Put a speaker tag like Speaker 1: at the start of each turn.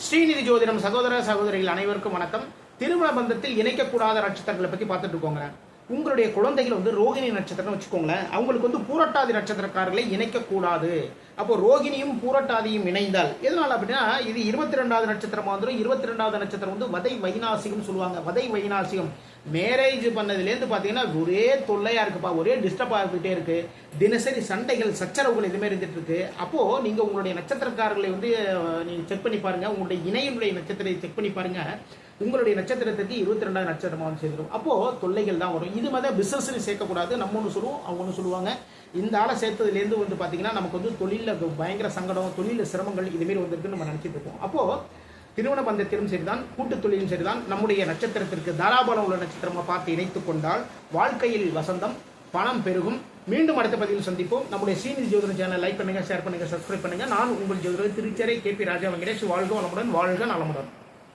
Speaker 1: ஸ்ரீநிதி ஜோதிடம் சகோதர சகோதரிகள் அனைவருக்கும் வணக்கம். திருமண பந்தத்தில் இணைக்கக்கூடாத நட்சத்திரங்களை பத்தி பார்த்துட்டு இருக்கோங்க. உங்களுடைய குழந்தைகள் ரோகிணி நட்சத்திரம் வச்சுக்கோங்களேன், அவங்களுக்கு பூரட்டாதி நட்சத்திரக்காரர்களை இணைக்கக்கூடாது. அப்போ ரோகிணியும் பூரட்டாதியும் இணைந்தால் எதனால அப்படின்னா, இது 22வது நட்சத்திரமா வந்துடும். 22வது நட்சத்திரம் வதை வைநாசிகம் சொல்லுவாங்க. வதை வைநாசிகம் மேரேஜ் பண்ணதுலேருந்து பார்த்தீங்கன்னா ஒரே தொல்லையா இருக்குப்பா, ஒரே டிஸ்டர்ப் ஆகிட்டே இருக்கு. தினசரி சண்டைகள் சச்சரவுகள் இதுமாரி இருந்துட்டு இருக்கு. அப்போ நீங்க உங்களுடைய நட்சத்திரக்காரர்களை நீங்க செக் பண்ணி பாருங்க. உங்களுடைய இணையினுடைய நட்சத்திரத்தை செக் பண்ணி பாருங்க. உங்களுடைய நட்சத்திரத்துக்கு 22வது நட்சத்திரமா சேர்ந்துடும். அப்போ தொல்லைகள் தான் வரும். இது மாதிரி பிசினஸ் சேர்க்கக்கூடாது. நம்ம ஒன்று சொல்லுவோம், அவங்க ஒன்று சொல்லுவாங்க. இந்த ஆளை சேர்த்ததுலேருந்து பார்த்தீங்கன்னா நமக்கு தொழிலில் பயங்கர சங்கடம், தொழிலில் சிரமங்கள் இதுமாரி வந்துருக்குன்னு நம்ம நினச்சிட்டு இருக்கோம். அப்போ திருமண பந்தத்திலும் சரிதான், கூட்டு தொழிலும் சரிதான், நம்முடைய நட்சத்திரத்திற்கு தாராபலம் உள்ள நட்சத்திரமாக பார்த்து இணைத்துக் கொண்டால் வாழ்க்கையில் வசந்தம், பணம் பெருகும். மீண்டும் அடுத்த பதிவில் சந்திப்போம். நம்முடைய ஸ்ரீநிதி ஜோதிடம் சேனல் லைக் பண்ணுங்க, ஷேர் பண்ணுங்க, சப்ஸ்கிரைப் பண்ணுங்க. நான் உங்கள் ஜோதிடர் திருச்சேரை KP ராஜா வெங்கடேஷ். வாழ்க வளமுடன், வாழ்க நலமுடன்.